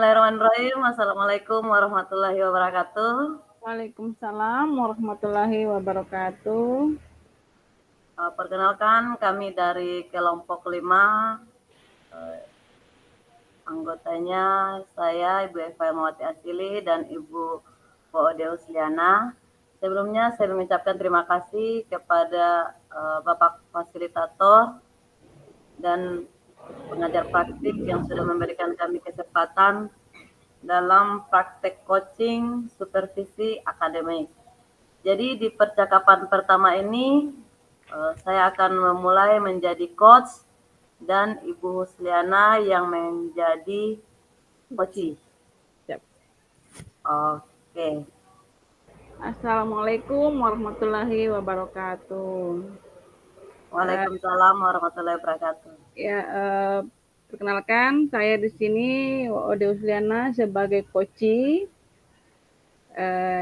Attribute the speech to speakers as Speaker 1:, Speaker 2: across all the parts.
Speaker 1: Bismillahirrahmanirrahim. Assalamualaikum warahmatullahi wabarakatuh.
Speaker 2: Waalaikumsalam warahmatullahi wabarakatuh.
Speaker 1: Perkenalkan kami dari kelompok 5. Anggotanya saya Ibu Eva Mawati Asili dan Ibu Poode Usliana. Sebelumnya saya mengucapkan terima kasih kepada Bapak Fasilitator dan pengajar praktik yang sudah memberikan kami kesempatan dalam praktek coaching supervisi akademik. Jadi di percakapan pertama ini saya akan memulai menjadi coach dan Ibu Husliana yang menjadi coachee.
Speaker 2: Siap.
Speaker 1: Oke.
Speaker 2: Assalamualaikum warahmatullahi wabarakatuh.
Speaker 1: Waalaikumsalam warahmatullahi wabarakatuh.
Speaker 2: Ya, perkenalkan saya di sini Ode Usliana sebagai coachee,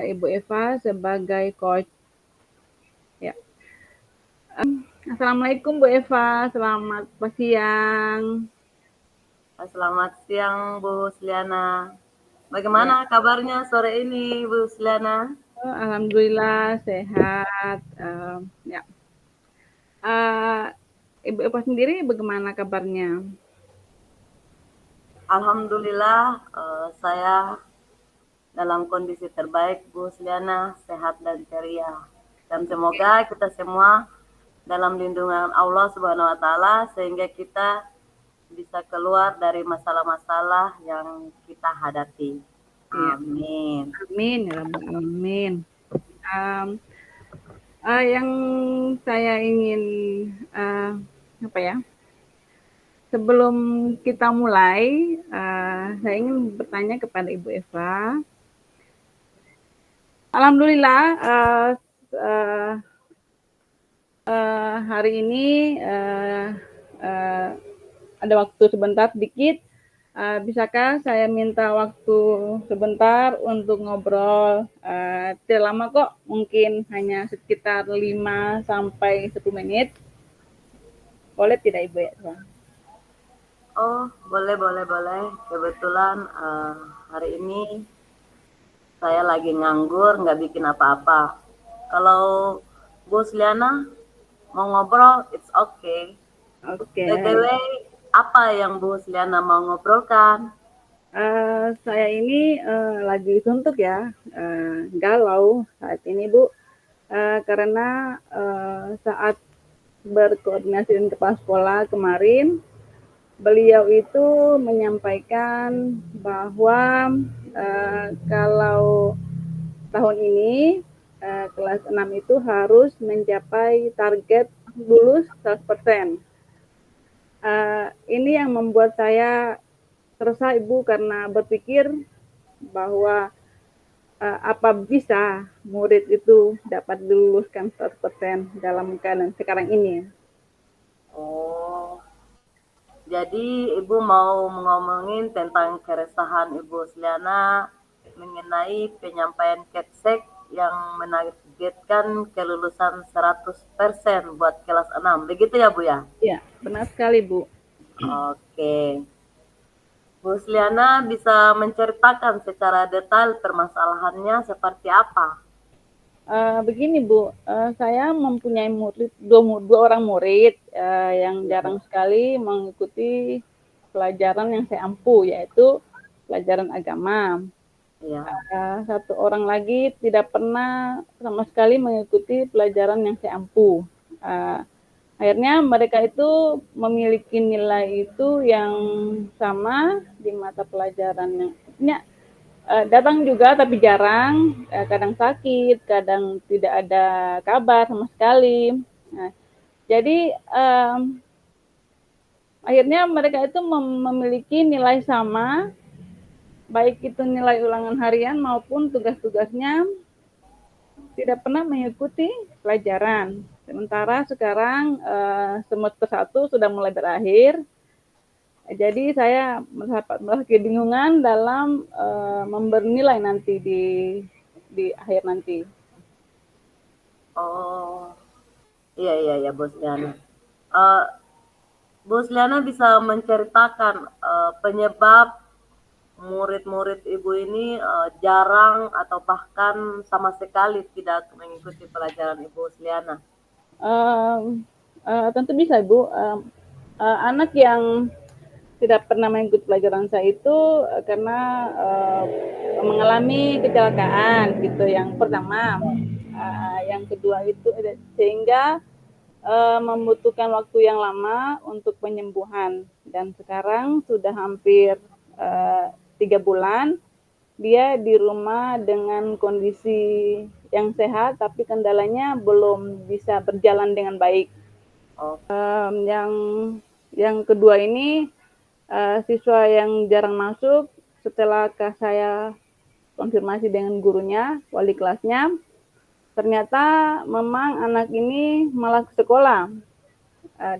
Speaker 2: Ibu Eva sebagai coach. Ya. Assalamualaikum Bu Eva, selamat siang.
Speaker 1: Selamat siang Bu Husliana. Bagaimana kabarnya sore ini Bu Husliana?
Speaker 2: Alhamdulillah sehat. Ya. Ibu Eva sendiri bagaimana kabarnya?
Speaker 1: Alhamdulillah saya dalam kondisi terbaik Bu Husliana, sehat dan ceria. Dan semoga kita semua dalam lindungan Allah Subhanahu wa taala sehingga kita bisa keluar dari masalah-masalah yang kita hadapi.
Speaker 2: Ya.
Speaker 1: Amin.
Speaker 2: Amin ya Rabbal Alamin. Yang saya ingin apa ya? Sebelum kita mulai, saya ingin bertanya kepada Ibu Eva. Alhamdulillah hari ini ada waktu sebentar sedikit. Bisakah saya minta waktu sebentar untuk ngobrol? Tidak lama kok, mungkin hanya sekitar 5 sampai 10 menit. Boleh tidak Ibu Eva?
Speaker 1: Oh, boleh. Kebetulan hari ini saya lagi nganggur, nggak bikin apa-apa. Kalau Bu Husliana mau ngobrol, it's okay.
Speaker 2: Oke.
Speaker 1: BTW, apa yang Bu Husliana mau ngobrolkan?
Speaker 2: Saya ini lagi suntuk ya, galau saat ini Bu, karena saat berkoordinasi dengan kepala sekolah kemarin, beliau itu menyampaikan bahwa kalau tahun ini kelas 6 itu harus mencapai target lulus 100%. Ini yang membuat saya resah Ibu karena berpikir bahwa apa bisa murid itu dapat diluluskan 100% dalam keadaan sekarang ini.
Speaker 1: Oh, jadi Ibu mau ngomongin tentang keresahan Ibu Husliana mengenai penyampaian Kepsek yang menargetkan kelulusan 100% buat kelas 6. Begitu ya, Bu ya?
Speaker 2: Ya, benar sekali Bu.
Speaker 1: Oke. Bu Husliana bisa menceritakan secara detail permasalahannya seperti apa?
Speaker 2: Begini Bu, saya mempunyai dua orang murid yang jarang sekali mengikuti pelajaran yang saya ampu, yaitu pelajaran agama.
Speaker 1: Ya.
Speaker 2: Satu orang lagi tidak pernah sama sekali mengikuti pelajaran yang saya ampu. Akhirnya mereka itu memiliki nilai itu yang sama di mata pelajaran yang datang juga tapi jarang, kadang sakit, kadang tidak ada kabar sama sekali. Nah, jadi akhirnya mereka itu memiliki nilai sama, baik itu nilai ulangan harian maupun tugas-tugasnya tidak pernah mengikuti pelajaran. Sementara sekarang semester 1 sudah mulai berakhir, jadi saya merasa kebingungan dalam memberi nilai nanti di akhir nanti.
Speaker 1: Oh, iya Bu Husliana. Bu Husliana bisa menceritakan penyebab murid-murid Ibu ini jarang atau bahkan sama sekali tidak mengikuti pelajaran Ibu Husliana?
Speaker 2: Tentu bisa, Ibu. Anak yang tidak pernah mengikuti pelajaran saya itu karena mengalami kecelakaan gitu yang pertama. Yang kedua itu sehingga membutuhkan waktu yang lama untuk penyembuhan dan sekarang sudah hampir 3 bulan dia di rumah dengan kondisi yang sehat tapi kendalanya belum bisa berjalan dengan baik.
Speaker 1: Oh,
Speaker 2: Yang kedua ini siswa yang jarang masuk setelah saya konfirmasi dengan gurunya, wali kelasnya, ternyata memang anak ini malah ke sekolah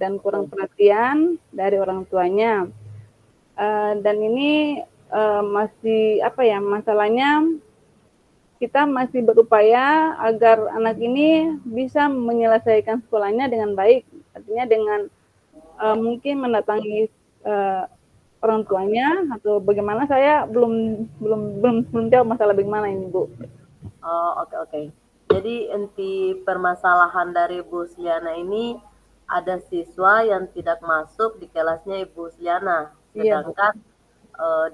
Speaker 2: dan kurang perhatian dari orang tuanya. Dan ini masih apa ya, masalahnya kita masih berupaya agar anak ini bisa menyelesaikan sekolahnya dengan baik, artinya dengan mungkin mendatangi orang tuanya atau bagaimana, saya belum jawab masalah bagaimana ini, Bu.
Speaker 1: oh, oke oke. Jadi inti permasalahan dari Ibu Husliana ini ada siswa yang tidak masuk di kelasnya Ibu Husliana,
Speaker 2: Iya, Bu.
Speaker 1: sedangkan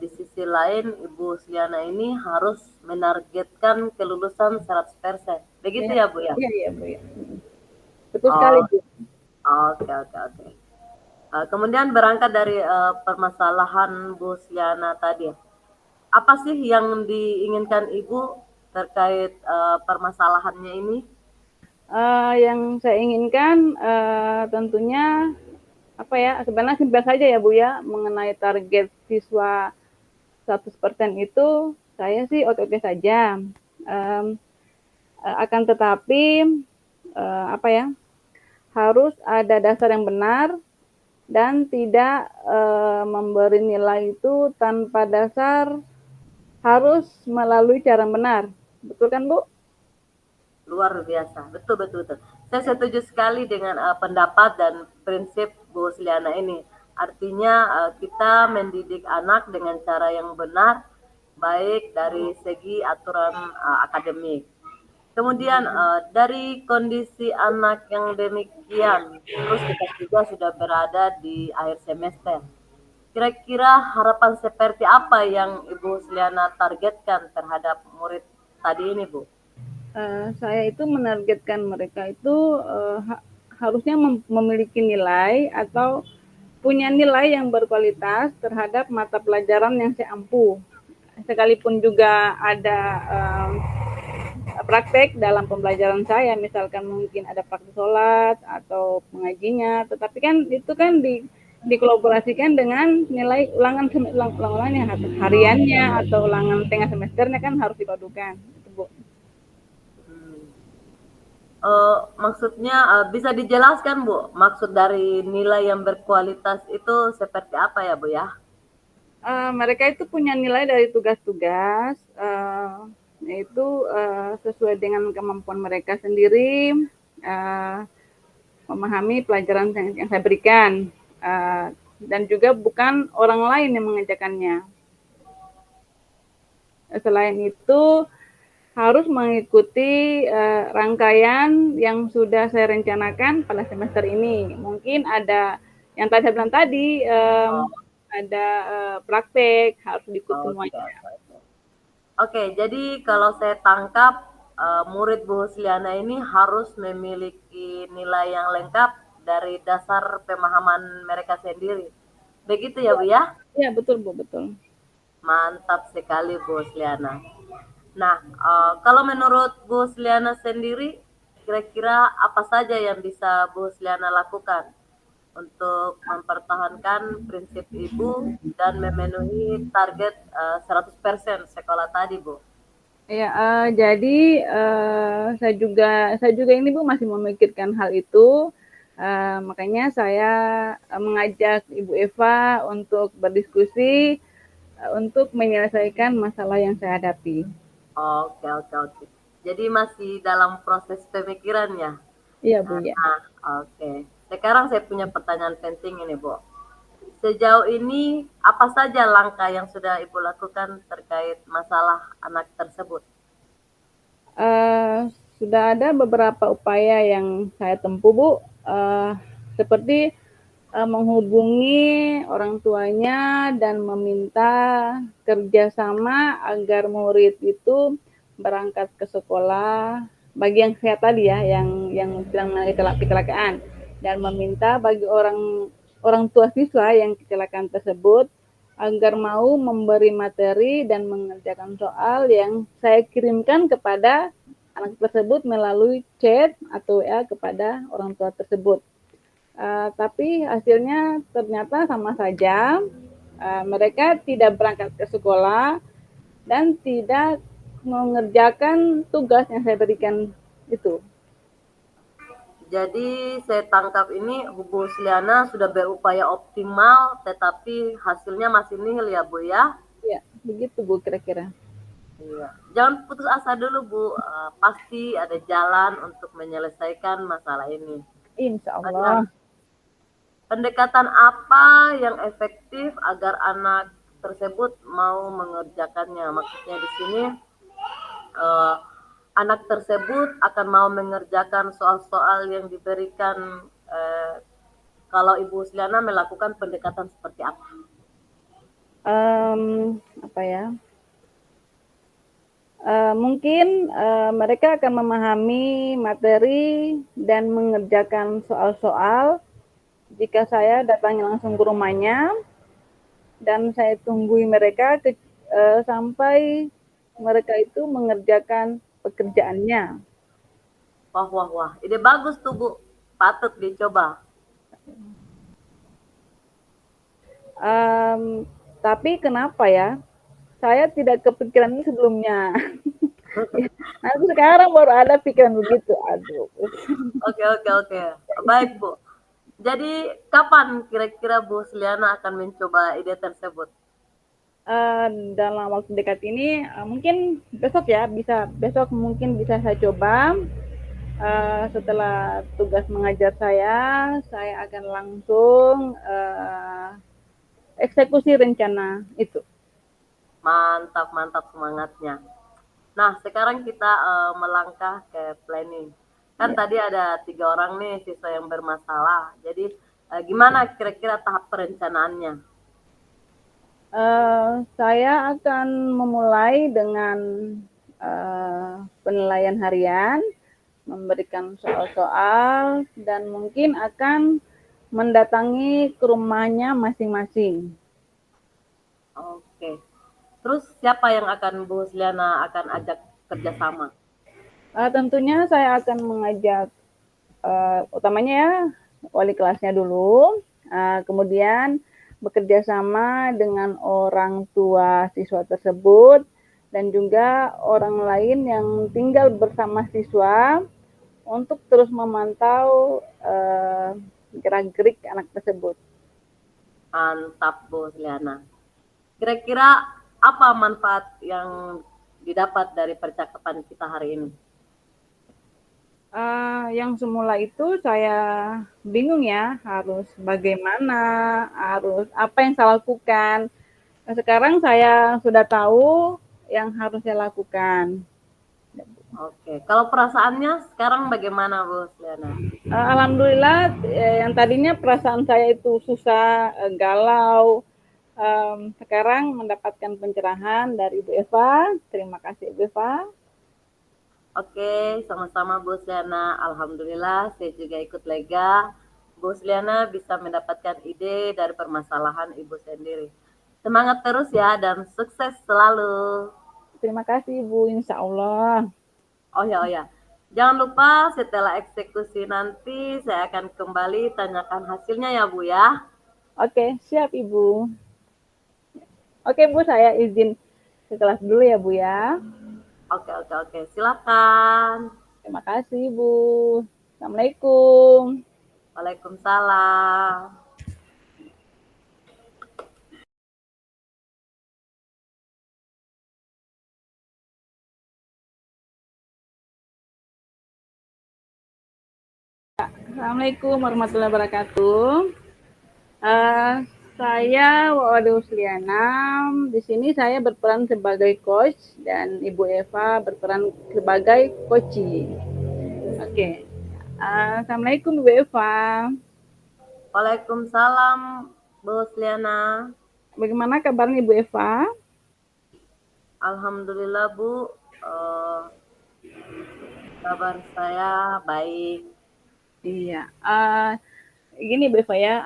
Speaker 1: di sisi lain Ibu Husliana ini harus menargetkan kelulusan 100%. Begitu
Speaker 2: Iya,
Speaker 1: ya Bu ya?
Speaker 2: iya, iya, Bu. Ya. Betul sekali,
Speaker 1: Oh,
Speaker 2: Bu.
Speaker 1: oke oke oke. Kemudian berangkat dari permasalahan Bu Husliana tadi, apa sih yang diinginkan Ibu terkait permasalahannya ini?
Speaker 2: Yang saya inginkan tentunya apa ya, sebenarnya simpel saja ya Bu ya, mengenai target siswa 100% itu saya sih oke-oke saja. Akan tetapi apa ya, harus ada dasar yang benar dan tidak memberi nilai itu tanpa dasar, harus melalui cara benar. Betul kan, Bu?
Speaker 1: Luar biasa, betul betul betul. Saya setuju sekali dengan pendapat dan prinsip Bu Husliana ini. Artinya kita mendidik anak dengan cara yang benar, baik dari segi aturan akademik. Kemudian dari kondisi anak yang demikian, terus kita juga sudah berada di akhir semester. Kira-kira harapan seperti apa yang Ibu Husliana targetkan terhadap murid tadi ini, Bu?
Speaker 2: Saya itu menargetkan mereka itu harusnya memiliki nilai atau punya nilai yang berkualitas terhadap mata pelajaran yang saya ampu. Sekalipun juga ada praktek dalam pembelajaran saya, misalkan mungkin ada praktek sholat atau mengajinya, tetapi kan itu kan dikolaborasikan dengan nilai ulangan hariannya atau ulangan tengah semesternya kan harus dipadukan. Itu, Bu.
Speaker 1: Hmm. Maksudnya bisa dijelaskan Bu, maksud dari nilai yang berkualitas itu seperti apa ya Bu ya?
Speaker 2: Mereka itu punya nilai dari tugas-tugas, yaitu sesuai dengan kemampuan mereka sendiri, uh, memahami pelajaran yang saya berikan, dan juga bukan orang lain yang mengajarkannya. Selain itu, harus mengikuti rangkaian yang sudah saya rencanakan pada semester ini. Mungkin ada yang tadi saya bilang tadi,
Speaker 1: Oh,
Speaker 2: ada praktek, harus diikut
Speaker 1: oke,
Speaker 2: semuanya.
Speaker 1: oke, oke. Oke, jadi kalau saya tangkap murid Bu Husliana ini harus memiliki nilai yang lengkap dari dasar pemahaman mereka sendiri. Begitu ya Bu ya?
Speaker 2: Iya, betul, Bu, betul.
Speaker 1: Mantap sekali Bu Husliana. Nah, kalau menurut Bu Husliana sendiri, kira-kira apa saja yang bisa Bu Husliana lakukan untuk mempertahankan prinsip Ibu dan memenuhi target 100% sekolah tadi, Bu?
Speaker 2: Iya, jadi saya juga ini Bu masih memikirkan hal itu. Makanya saya mengajak Ibu Eva untuk berdiskusi untuk menyelesaikan masalah yang saya hadapi.
Speaker 1: Oke, oke, oke. Jadi masih dalam proses pemikiran ya?
Speaker 2: Iya Bu ya.
Speaker 1: Nah, oke. Sekarang saya punya pertanyaan penting ini, Bu. sejauh ini apa saja langkah yang sudah Ibu lakukan terkait masalah anak tersebut?
Speaker 2: Eh, sudah ada beberapa upaya yang saya tempuh, Bu, seperti menghubungi orang tuanya dan meminta kerjasama agar murid itu berangkat ke sekolah bagi yang saya tadi ya, yang sedang mengalami kecelakaan, dan meminta bagi orang orang tua siswa yang kecelakaan tersebut agar mau memberi materi dan mengerjakan soal yang saya kirimkan kepada anak tersebut melalui chat atau WA kepada orang tua tersebut. Tapi hasilnya ternyata sama saja. Mereka tidak berangkat ke sekolah dan tidak mengerjakan tugas yang saya berikan itu.
Speaker 1: Jadi saya tangkap ini Bu Sliana sudah berupaya optimal, tetapi hasilnya masih nihil ya Bu ya?
Speaker 2: Ya, begitu Bu kira-kira.
Speaker 1: Iya. Jangan putus asa dulu Bu, pasti ada jalan untuk menyelesaikan masalah ini.
Speaker 2: Insya
Speaker 1: Nah,
Speaker 2: Allah.
Speaker 1: pendekatan apa yang efektif agar anak tersebut mau mengerjakannya? Maksudnya di sini eh, anak tersebut akan mau mengerjakan soal-soal yang diberikan kalau Ibu Sliana melakukan pendekatan seperti apa?
Speaker 2: Apa ya? Mungkin mereka akan memahami materi dan mengerjakan soal-soal jika saya datangi langsung ke rumahnya dan saya tunggui mereka sampai mereka itu mengerjakan pekerjaannya.
Speaker 1: Wah, wah, wah. Ide bagus tuh, Bu. Patut dicoba.
Speaker 2: Um, tapi kenapa ya? Saya tidak kepikiran ini sebelumnya. Aku sekarang baru ada pikiran begitu. Aduh.
Speaker 1: Oke, oke, oke. Baik, Bu. Jadi, kapan kira-kira Bu Sliana akan mencoba ide tersebut?
Speaker 2: Dalam waktu dekat ini mungkin besok ya, bisa besok mungkin bisa saya coba. Setelah tugas mengajar saya akan langsung eksekusi rencana itu.
Speaker 1: Mantap, mantap semangatnya. Nah, sekarang kita melangkah ke planning. Kan
Speaker 2: Ya.
Speaker 1: tadi ada 3 orang nih siswa yang bermasalah. Jadi, gimana kira-kira tahap perencanaannya?
Speaker 2: Saya akan memulai dengan penilaian harian, memberikan soal-soal, dan mungkin akan mendatangi ke rumahnya masing-masing.
Speaker 1: Oke. Terus siapa yang akan Bu Sliana akan ajak kerjasama?
Speaker 2: Tentunya saya akan mengajak utamanya ya wali kelasnya dulu, kemudian bekerja sama dengan orang tua siswa tersebut dan juga orang lain yang tinggal bersama siswa untuk terus memantau gerak-gerik anak tersebut.
Speaker 1: Mantap Bu Sliana. Kira-kira apa manfaat yang didapat dari percakapan kita hari ini?
Speaker 2: Yang semula itu saya bingung ya, harus bagaimana, harus apa yang saya lakukan. Nah, sekarang saya sudah tahu yang harus saya lakukan.
Speaker 1: Oke, kalau perasaannya sekarang bagaimana Bu Sliana?
Speaker 2: Alhamdulillah, yang tadinya perasaan saya itu susah, galau, sekarang mendapatkan pencerahan dari Bu Eva. Terima kasih Bu Eva.
Speaker 1: Oke, sama-sama Bu Sliana. Alhamdulillah, saya juga ikut lega. Bu Sliana bisa mendapatkan ide dari permasalahan Ibu sendiri. Semangat terus ya dan sukses selalu.
Speaker 2: Terima kasih Bu, insya Allah.
Speaker 1: Oh ya, oh ya. Jangan lupa setelah eksekusi nanti saya akan kembali tanyakan hasilnya ya Bu ya.
Speaker 2: Oke, siap Ibu. Oke Bu, saya izin ke kelas dulu ya Bu ya.
Speaker 1: Oke, oke, oke. Silakan.
Speaker 2: Terima kasih Bu. Assalamualaikum.
Speaker 1: Waalaikumsalam.
Speaker 2: Assalamualaikum warahmatullahi wabarakatuh. Uh, Saya Wawade Usliana. Di sini saya berperan sebagai coach dan Ibu Eva berperan sebagai coachee. Oke. Assalamualaikum Ibu Eva.
Speaker 1: Waalaikumsalam, Bu Liana.
Speaker 2: Bagaimana kabarnya Ibu Eva?
Speaker 1: Alhamdulillah, Bu. Kabar saya baik.
Speaker 2: Iya. Gini Bu Eva ya.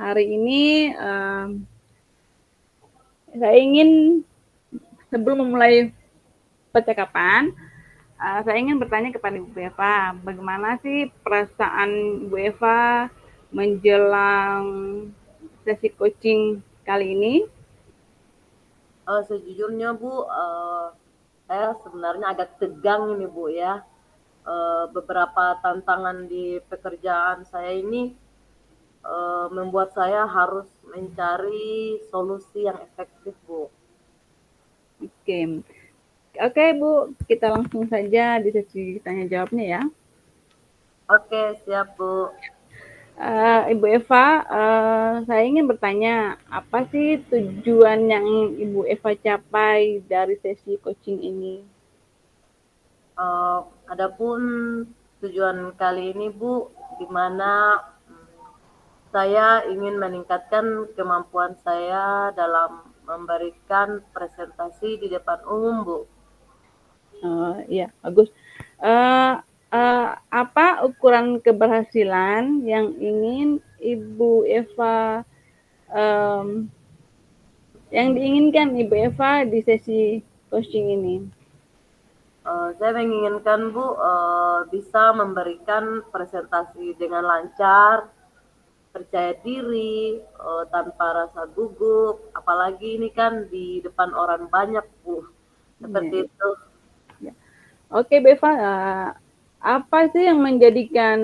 Speaker 2: Hari ini saya ingin sebelum memulai percakapan, saya ingin bertanya kepada Ibu Eva, bagaimana sih perasaan Ibu Eva menjelang sesi coaching kali ini?
Speaker 1: Sejujurnya, Bu, saya sebenarnya agak tegang ini, Bu ya. Beberapa tantangan di pekerjaan saya ini membuat saya harus mencari solusi yang efektif, Bu.
Speaker 2: Oke. Oke, Bu, kita langsung saja di sesi tanya jawabnya ya.
Speaker 1: Oke, siap, Bu.
Speaker 2: Ibu Eva, saya ingin bertanya, apa sih tujuan yang Ibu Eva capai dari sesi coaching ini?
Speaker 1: Adapun tujuan kali ini, Bu, di mana saya ingin meningkatkan kemampuan saya dalam memberikan presentasi di depan umum, Bu.
Speaker 2: Ya, bagus. Apa ukuran keberhasilan yang ingin Ibu Eva yang diinginkan Ibu Eva di sesi coaching ini?
Speaker 1: Saya menginginkan, Bu, bisa memberikan presentasi dengan lancar, percaya diri, tanpa rasa gugup, apalagi ini kan di depan orang banyak, Bu. Seperti
Speaker 2: Ya.
Speaker 1: itu.
Speaker 2: Ya. Oke, Bu Eva, apa sih yang menjadikan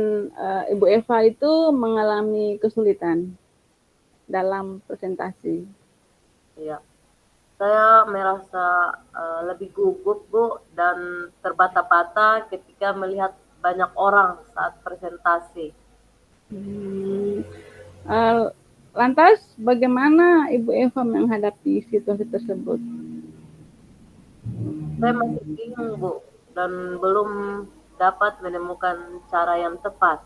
Speaker 2: Ibu Eva itu mengalami kesulitan dalam presentasi?
Speaker 1: Ya. Saya merasa lebih gugup, Bu, dan terbata-bata ketika melihat banyak orang saat presentasi.
Speaker 2: Lantas, bagaimana Ibu Eva menghadapi situasi tersebut?
Speaker 1: Saya masih bingung, Bu, dan belum dapat menemukan cara yang tepat.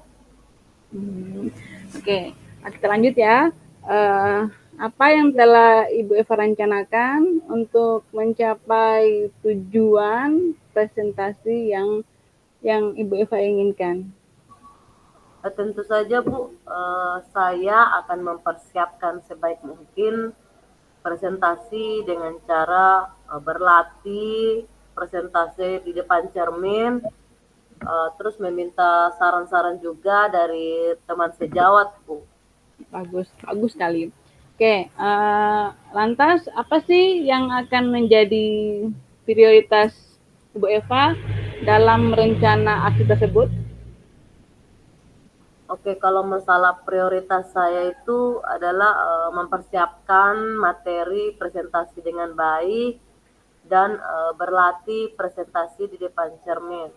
Speaker 2: Oke, kita lanjut ya. Apa yang telah Ibu Eva rencanakan untuk mencapai tujuan presentasi yang Ibu Eva inginkan?
Speaker 1: Tentu saja, Bu, saya akan mempersiapkan sebaik mungkin presentasi dengan cara berlatih presentasi di depan cermin, terus meminta saran-saran juga dari teman sejawat, Bu.
Speaker 2: Bagus, bagus sekali. Oke, lantas apa sih yang akan menjadi prioritas Ibu Eva dalam rencana aksi tersebut?
Speaker 1: Oke, kalau masalah prioritas saya itu adalah mempersiapkan materi presentasi dengan baik dan berlatih presentasi di depan cermin.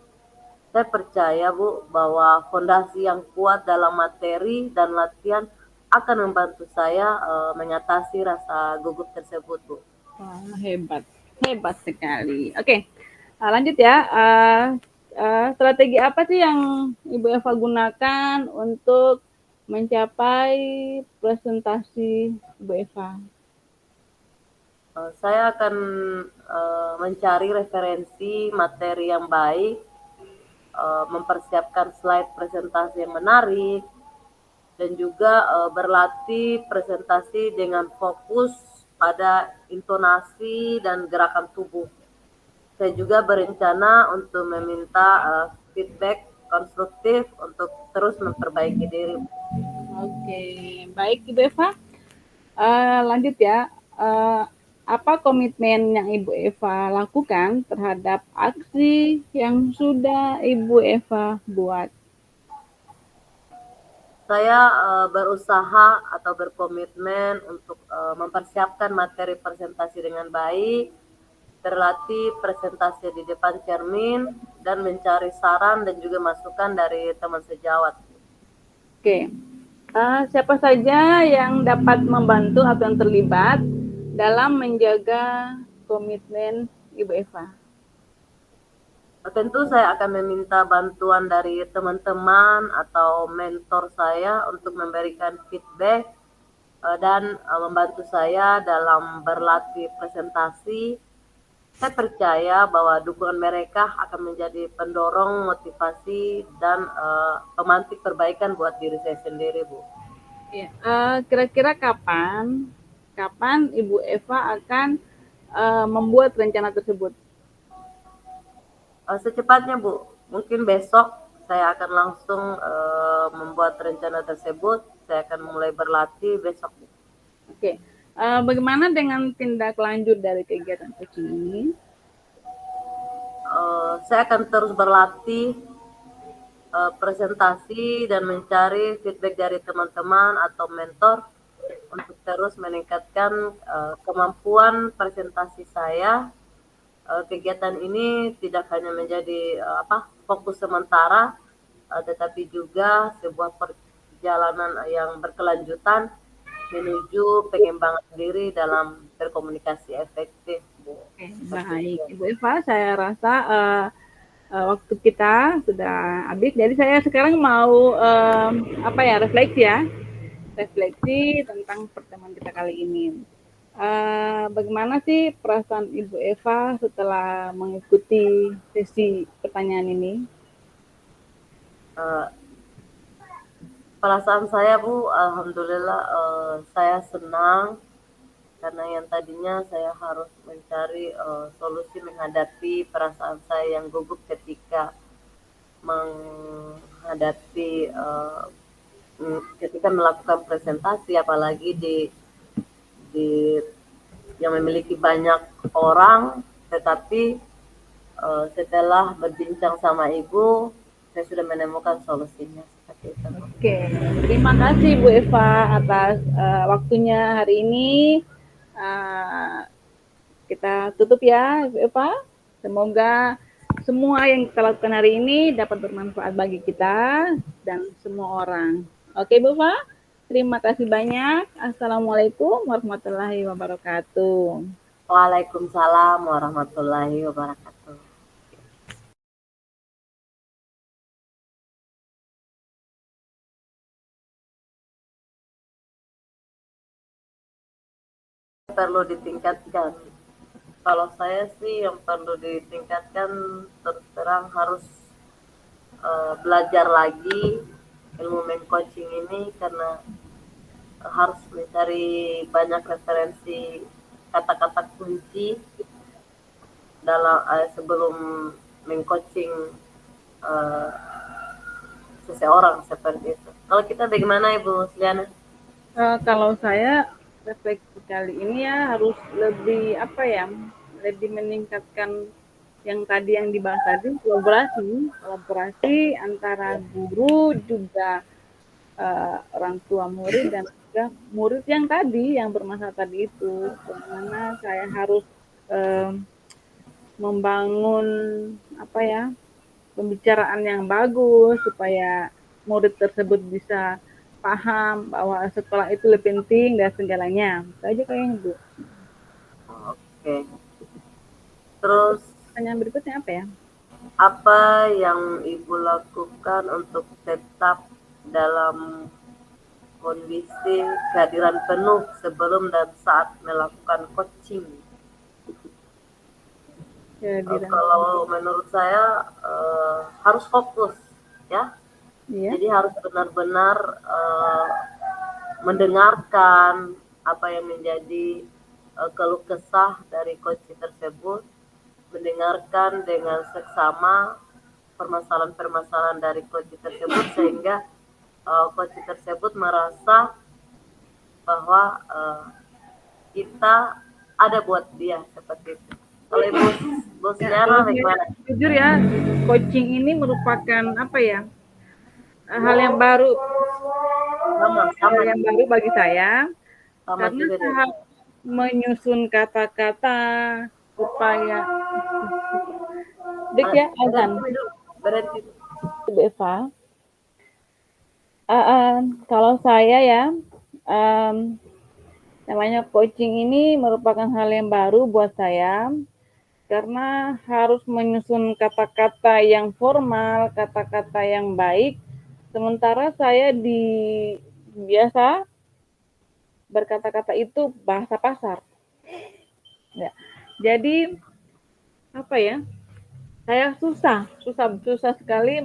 Speaker 1: Saya percaya, Bu, bahwa fondasi yang kuat dalam materi dan latihan akan membantu saya mengatasi rasa gugup tersebut, Bu.
Speaker 2: Wah, hebat, hebat sekali. Oke, lanjut ya. Strategi apa sih yang Ibu Eva gunakan untuk mencapai presentasi Ibu Eva?
Speaker 1: Saya akan mencari referensi materi yang baik, mempersiapkan slide presentasi yang menarik, dan juga berlatih presentasi dengan fokus pada intonasi dan gerakan tubuh. Saya juga berencana untuk meminta feedback konstruktif untuk terus memperbaiki diri.
Speaker 2: Oke, baik Ibu Eva. Lanjut ya. Apa komitmen yang Ibu Eva lakukan terhadap aksi yang sudah Ibu Eva buat?
Speaker 1: Saya berusaha atau berkomitmen untuk mempersiapkan materi presentasi dengan baik, berlatih presentasi di depan cermin, dan mencari saran dan juga masukan dari teman sejawat.
Speaker 2: Oke, Siapa saja yang dapat membantu atau yang terlibat dalam menjaga komitmen Ibu Eva?
Speaker 1: Tentu saya akan meminta bantuan dari teman-teman atau mentor saya untuk memberikan feedback dan membantu saya dalam berlatih presentasi. Saya percaya bahwa dukungan mereka akan menjadi pendorong, motivasi, dan pemantik perbaikan buat diri saya sendiri, Bu.
Speaker 2: Ya, kira-kira kapan Ibu Eva akan membuat rencana tersebut?
Speaker 1: Secepatnya, Bu. Mungkin besok saya akan langsung membuat rencana tersebut. Saya akan mulai berlatih besok.
Speaker 2: Oke, bagaimana dengan tindak lanjut dari kegiatan coaching ini?
Speaker 1: Saya akan terus berlatih presentasi dan mencari feedback dari teman-teman atau mentor untuk terus meningkatkan kemampuan presentasi saya. Kegiatan ini tidak hanya menjadi fokus sementara, tetapi juga sebuah perjalanan yang berkelanjutan menuju pengembangan diri dalam berkomunikasi efektif, Bu.
Speaker 2: Oke,
Speaker 1: Seperti
Speaker 2: baik.
Speaker 1: itu.
Speaker 2: Ibu Eva, saya rasa waktu kita sudah habis. Jadi saya sekarang mau refleksi ya, refleksi tentang pertemuan kita kali ini. Bagaimana sih perasaan Ibu Eva setelah mengikuti sesi pertanyaan ini?
Speaker 1: Eh, Perasaan saya, Bu, alhamdulillah saya senang karena yang tadinya saya harus mencari solusi menghadapi perasaan saya yang gugup ketika menghadapi ketika melakukan presentasi, apalagi di yang memiliki banyak orang, tetapi setelah berbincang sama ibu, saya sudah menemukan solusinya seperti itu.
Speaker 2: Oke, terima kasih Bu Eva atas waktunya hari ini. Uh, kita tutup ya, Bu Eva. Semoga semua yang kita lakukan hari ini dapat bermanfaat bagi kita dan semua orang. Oke, Bu Eva. Terima kasih banyak. Assalamualaikum warahmatullahi wabarakatuh.
Speaker 1: Waalaikumsalam warahmatullahi wabarakatuh. Perlu ditingkatkan. Kalau saya sih yang perlu ditingkatkan terus terang harus belajar lagi ilmu coaching ini karena harus mencari banyak referensi kata-kata kunci dalam sebelum mengcoaching uh, seseorang seperti itu. Kalau kita bagaimana Ibu Sliana?
Speaker 2: Kalau saya refleksi kali ini ya harus lebih lebih meningkatkan yang tadi yang dibahas tadi kolaborasi antara guru juga orang tua murid dan juga murid yang tadi yang bermasalah tadi itu, bagaimana saya harus membangun pembicaraan yang bagus supaya murid tersebut bisa paham bahwa sekolah itu lebih penting dan segalanya. Itu aja kayaknya Bu.
Speaker 1: Oke. Terus
Speaker 2: Pertanyaan berikutnya apa ya?
Speaker 1: apa yang Ibu lakukan untuk tetap dalam kondisi kehadiran penuh sebelum dan saat melakukan coaching? Kalau menurut saya harus fokus ya.
Speaker 2: Iya.
Speaker 1: Jadi harus benar-benar mendengarkan apa yang menjadi keluh kesah dari coach tersebut, mendengarkan dengan seksama permasalahan-permasalahan dari coach tersebut sehingga coach tersebut merasa bahwa kita ada buat dia seperti itu. Kalau bos Liana bagaimana?
Speaker 2: Jujur ya, coaching ini merupakan hal yang baru. Hal yang baru bagi saya.
Speaker 1: Sama
Speaker 2: Karena
Speaker 1: juga
Speaker 2: saya menyusun kata-kata supaya
Speaker 1: azan. Berarti
Speaker 2: Bu Eva. Kalau saya ya, um, namanya coaching ini merupakan hal yang baru buat saya karena harus menyusun kata-kata yang formal, kata-kata yang baik. Sementara saya biasa berkata-kata itu bahasa pasar. Ya. Jadi apa ya? Saya susah sekali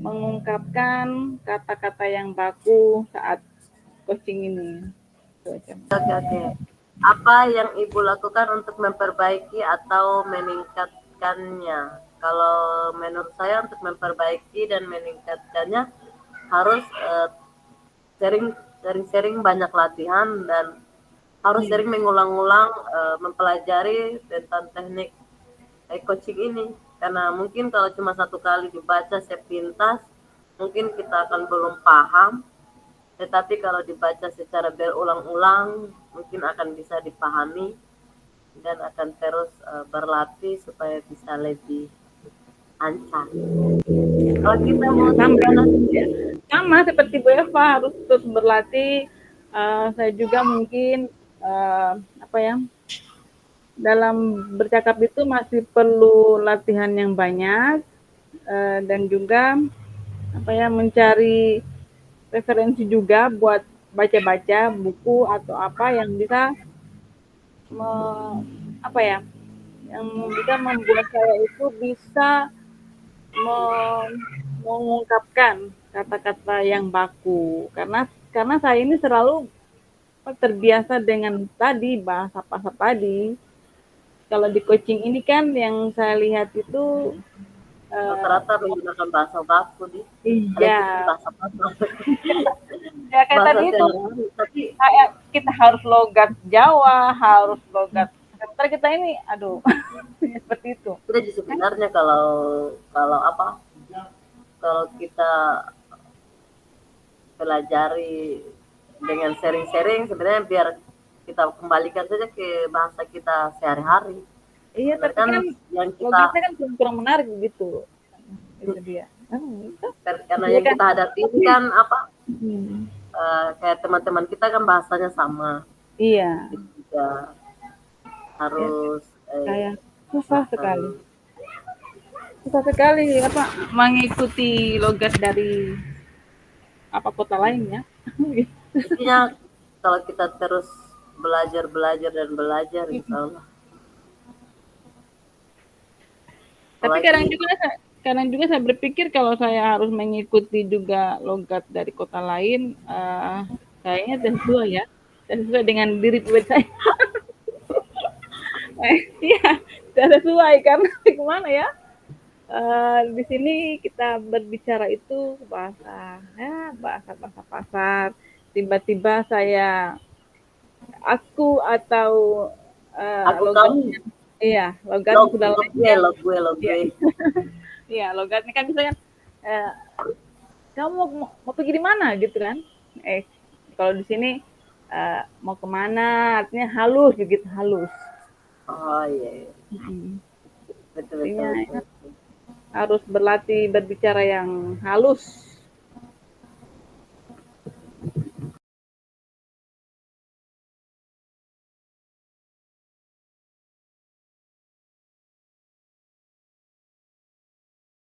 Speaker 2: mengungkapkan kata-kata yang baku saat coaching ini.
Speaker 1: Oke, oke. Apa yang Ibu lakukan untuk memperbaiki atau meningkatkannya? Kalau menurut saya untuk memperbaiki dan meningkatkannya harus sering sering-sering banyak latihan dan harus
Speaker 2: Iya.
Speaker 1: sering mengulang-ulang mempelajari tentang teknik coaching ini. Karena mungkin kalau cuma satu kali dibaca sepintas, mungkin kita akan belum paham. Tetapi kalau dibaca secara berulang-ulang, mungkin akan bisa dipahami dan akan terus berlatih supaya bisa lebih lancar. Kalau kita
Speaker 2: Ya,
Speaker 1: mau
Speaker 2: sama,
Speaker 1: gimana?
Speaker 2: ya. Sama seperti Bu Eva harus terus berlatih. Saya juga mungkin apa ya, dalam bercakap itu masih perlu latihan yang banyak dan juga apa ya, mencari referensi juga buat baca-baca buku atau apa yang bisa me, apa ya, yang bisa membuat saya itu bisa mengungkapkan kata-kata yang baku karena saya ini selalu terbiasa dengan tadi bahasa pasar tadi. Kalau di coaching ini kan yang saya lihat itu
Speaker 1: Rata-rata menggunakan bahasa baku nih. Ada
Speaker 2: iya,
Speaker 1: kita bahasa baku,
Speaker 2: ya kayak
Speaker 1: bahasa
Speaker 2: tadi itu
Speaker 1: sehari-hari. Tapi
Speaker 2: kayak kita harus logat Jawa, harus logat sementara kita ini aduh seperti itu.
Speaker 1: jadi sebenarnya kalau kalau apa? Kalau kita pelajari dengan sharing-sharing, sebenarnya biar kita kembalikan saja ke bahasa kita sehari-hari.
Speaker 2: Iya,
Speaker 1: Karena
Speaker 2: tapi
Speaker 1: kan
Speaker 2: kan
Speaker 1: yang kita
Speaker 2: logatnya kan kurang menarik gitu. Itu dia. Itu
Speaker 1: karena
Speaker 2: dia
Speaker 1: yang
Speaker 2: kan
Speaker 1: kita hadapi ini kan apa?
Speaker 2: hmm,
Speaker 1: Kayak teman-teman kita kan bahasanya sama.
Speaker 2: iya,
Speaker 1: Jadi juga
Speaker 2: ya
Speaker 1: harus
Speaker 2: kayak susah
Speaker 1: makan.
Speaker 2: sekali. Susah sekali apa mengikuti logat dari apa kota lainnya.
Speaker 1: Intinya kalau kita terus belajar, belajar dan belajar, insya Allah.
Speaker 2: Tapi
Speaker 1: Apalagi
Speaker 2: kadang juga saya berpikir kalau saya harus mengikuti juga logat dari kota lain, kayaknya tidak sesuai ya, tidak sesuai dengan diri pribadi saya. Iya, tidak sesuai karena gimana ya? Di sini kita berbicara itu bahasa bahasa pasar. Tiba-tiba aku atau
Speaker 1: aku kamu,
Speaker 2: logatnya, iya logatnya sudah
Speaker 1: log
Speaker 2: lain
Speaker 1: gue,
Speaker 2: kan?
Speaker 1: log gue, log
Speaker 2: Iya,
Speaker 1: gue.
Speaker 2: iya logatnya kan misalnya eh, kamu mau pergi di mana gitu kan? Kalau di sini mau kemana? Artinya halus gitu halus.
Speaker 1: Oh iya, iya.
Speaker 2: Mm-mm.
Speaker 1: Betul, betul,
Speaker 2: Artinya
Speaker 1: betul,
Speaker 2: ya,
Speaker 1: betul.
Speaker 2: harus berlatih berbicara yang halus.